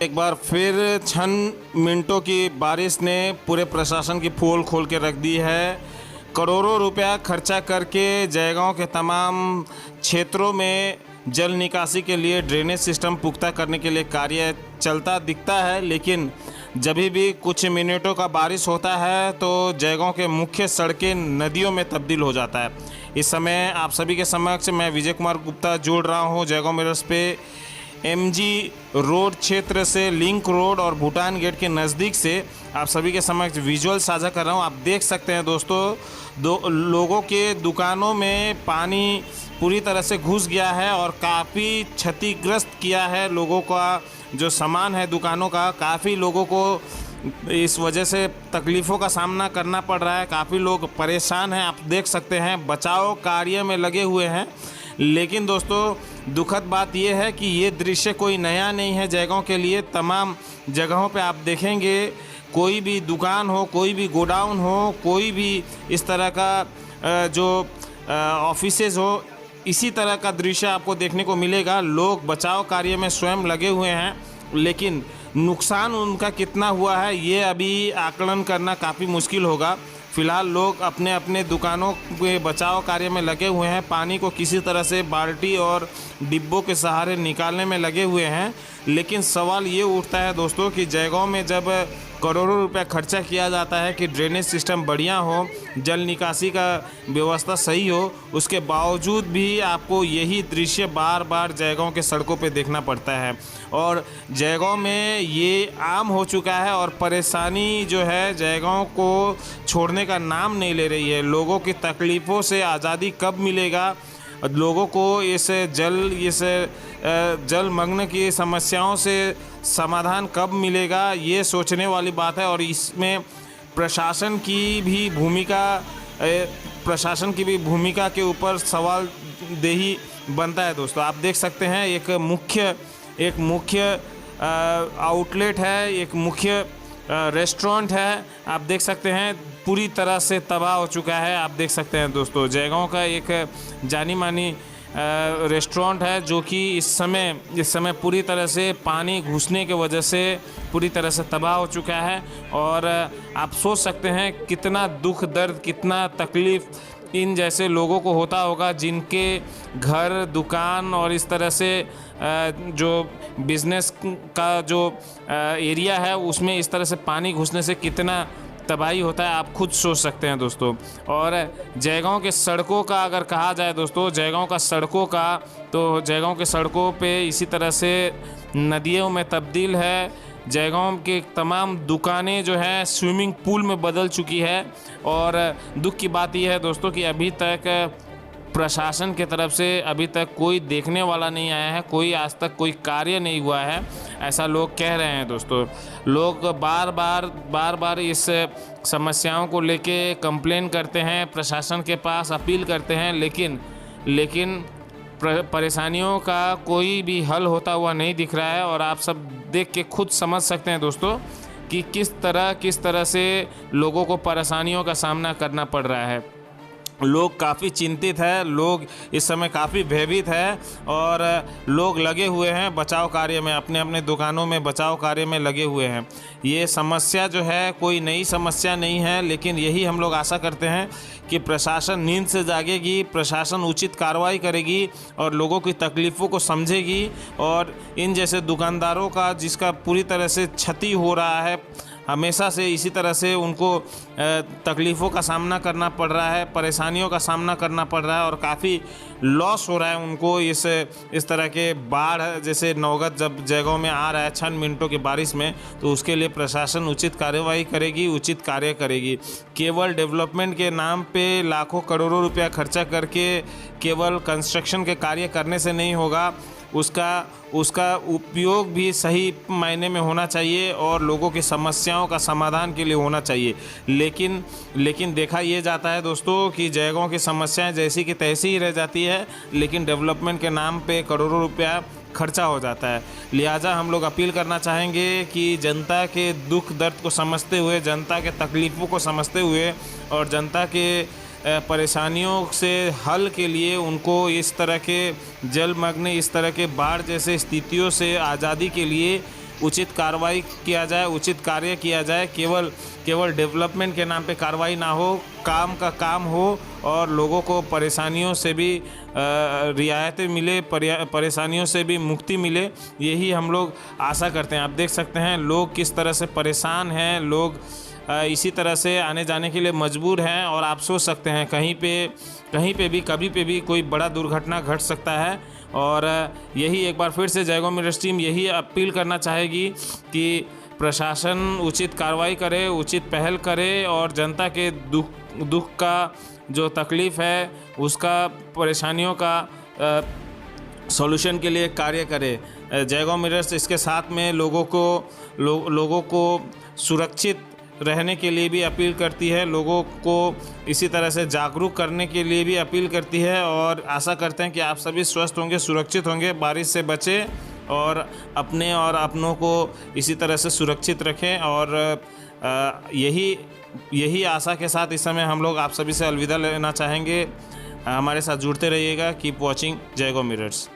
एक बार फिर चंद मिनटों की बारिश ने पूरे प्रशासन की पोल खोल के रख दी है। करोड़ों रुपया खर्चा करके जयगांव के तमाम क्षेत्रों में जल निकासी के लिए ड्रेनेज सिस्टम पुख्ता करने के लिए कार्य चलता दिखता है, लेकिन जब भी कुछ मिनटों का बारिश होता है तो जयगांव के मुख्य सड़कें नदियों में तब्दील हो जाता है। इस समय आप सभी के समक्ष मैं विजय कुमार गुप्ता जुड़ रहा हूं जयगांव मिरर्स पे एमजी रोड क्षेत्र से लिंक रोड और भूटान गेट के नज़दीक से आप सभी के समक्ष विजुअल साझा कर रहा हूं। आप देख सकते हैं दोस्तों, लोगों के दुकानों में पानी पूरी तरह से घुस गया है और काफ़ी क्षतिग्रस्त किया है। लोगों का जो सामान है दुकानों का, काफ़ी लोगों को इस वजह से तकलीफ़ों का सामना करना पड़ रहा है। काफ़ी लोग परेशान हैं। आप देख सकते हैं बचाव कार्य में लगे हुए हैं। लेकिन दोस्तों दुखद बात यह है कि ये दृश्य कोई नया नहीं है जयगांव के लिए। तमाम जगहों पे आप देखेंगे, कोई भी दुकान हो, कोई भी गोडाउन हो, कोई भी इस तरह का जो ऑफिसेज हो, इसी तरह का दृश्य आपको देखने को मिलेगा। लोग बचाव कार्य में स्वयं लगे हुए हैं, लेकिन नुकसान उनका कितना हुआ है ये अभी आकलन करना काफ़ी मुश्किल होगा। फ़िलहाल लोग अपने अपने दुकानों के बचाव कार्य में लगे हुए हैं। पानी को किसी तरह से बाल्टी और डिब्बों के सहारे निकालने में लगे हुए हैं। लेकिन सवाल ये उठता है दोस्तों कि जयगांव में जब करोड़ों रुपया खर्चा किया जाता है कि ड्रेनेज सिस्टम बढ़िया हो, जल निकासी का व्यवस्था सही हो, उसके बावजूद भी आपको यही दृश्य बार बार जयगांव के सड़कों पे देखना पड़ता है। और जयगांव में ये आम हो चुका है और परेशानी जो है जयगांव को छोड़ने का नाम नहीं ले रही है। लोगों की तकलीफ़ों से आज़ादी कब मिलेगा, लोगों को इस जलमग्न की समस्याओं से समाधान कब मिलेगा, ये सोचने वाली बात है। और इसमें प्रशासन की भी भूमिका के ऊपर सवालदेही बनता है दोस्तों। आप देख सकते हैं एक मुख्य आउटलेट है, एक मुख्य रेस्टोरेंट है। आप देख सकते हैं पूरी तरह से तबाह हो चुका है। आप देख सकते हैं दोस्तों जयगांव का एक जानी मानी रेस्टोरेंट है जो कि इस समय पूरी तरह से पानी घुसने की वजह से पूरी तरह से तबाह हो चुका है। और आप सोच सकते हैं कितना दुख दर्द, कितना तकलीफ़ इन जैसे लोगों को होता होगा जिनके घर, दुकान और इस तरह से जो बिज़नेस का जो एरिया है उसमें इस तरह से पानी घुसने से कितना तबाही होता है, आप खुद सोच सकते हैं दोस्तों। और जयगांव के सड़कों का अगर कहा जाए दोस्तों, जयगांव के सड़कों पे इसी तरह से नदियों में तब्दील है। जयगांव के तमाम दुकानें जो हैं स्विमिंग पूल में बदल चुकी है। और दुख की बात यह है दोस्तों कि अभी तक प्रशासन की तरफ से अभी तक कोई देखने वाला नहीं आया है, कोई आज तक कोई कार्य नहीं हुआ है, ऐसा लोग कह रहे हैं दोस्तों। लोग बार बार इस समस्याओं को लेके कंप्लेन करते हैं, प्रशासन के पास अपील करते हैं, लेकिन परेशानियों का कोई भी हल होता हुआ नहीं दिख रहा है। और आप सब देख के खुद समझ सकते हैं दोस्तों कि किस तरह से लोगों को परेशानियों का सामना करना पड़ रहा है। लोग काफ़ी चिंतित है, लोग इस समय काफ़ी भयभीत है और लोग लगे हुए हैं बचाव कार्य में, अपने अपने दुकानों में बचाव कार्य में लगे हुए हैं। ये समस्या जो है कोई नई समस्या नहीं है, लेकिन यही हम लोग आशा करते हैं कि प्रशासन नींद से जागेगी, प्रशासन उचित कार्रवाई करेगी और लोगों की तकलीफ़ों को समझेगी। और इन जैसे दुकानदारों का जिसका पूरी तरह से क्षति हो रहा है, हमेशा से इसी तरह से उनको तकलीफ़ों का सामना करना पड़ रहा है, परेशानियों का सामना करना पड़ रहा है और काफ़ी लॉस हो रहा है उनको इस तरह के बाढ़ जैसे नौबत जब जयगांव में आ रहा है चंद मिनटों की बारिश में, तो उसके लिए प्रशासन उचित कार्रवाई करेगी, उचित कार्य करेगी। केवल डेवलपमेंट के नाम पे लाखों करोड़ों रुपया खर्चा करके केवल कंस्ट्रक्शन के कार्य करने से नहीं होगा, उसका उपयोग भी सही मायने में होना चाहिए और लोगों की समस्याओं का समाधान के लिए होना चाहिए। लेकिन देखा ये जाता है दोस्तों कि जयगांव की समस्याएं जैसी की तैसी ही रह जाती है, लेकिन डेवलपमेंट के नाम पे करोड़ों रुपया खर्चा हो जाता है। लिहाजा हम लोग अपील करना चाहेंगे कि जनता के दुख दर्द को समझते हुए, जनता के तकलीफ़ों को समझते हुए और जनता के परेशानियों से हल के लिए उनको इस तरह के जलमग्न, इस तरह के बाढ़ जैसे स्थितियों से आज़ादी के लिए उचित कार्रवाई किया जाए, उचित कार्य किया जाए। केवल डेवलपमेंट के नाम पे कार्रवाई ना हो, काम का काम हो और लोगों को परेशानियों से भी रियायतें मिले, परेशानियों से भी मुक्ति मिले, यही हम लोग आशा करते हैं। आप देख सकते हैं लोग किस तरह से परेशान हैं, लोग इसी तरह से आने जाने के लिए मजबूर हैं। और आप सोच सकते हैं कहीं पे भी कभी पे भी कोई बड़ा दुर्घटना घट सकता है। और यही एक बार फिर से जयगांव मिरर्स टीम यही अपील करना चाहेगी कि प्रशासन उचित कार्रवाई करे, उचित पहल करे और जनता के दुख का जो तकलीफ़ है उसका, परेशानियों का सॉल्यूशन के लिए कार्य करे। जयगांव मिरर्स इसके साथ में लोगों को सुरक्षित रहने के लिए भी अपील करती है, लोगों को इसी तरह से जागरूक करने के लिए भी अपील करती है। और आशा करते हैं कि आप सभी स्वस्थ होंगे, सुरक्षित होंगे, बारिश से बचें और अपने और अपनों को इसी तरह से सुरक्षित रखें। और यही आशा के साथ इस समय हम लोग आप सभी से अलविदा लेना चाहेंगे। हमारे साथ जुड़ते रहिएगा। Keep watching Jaigaon mirrors.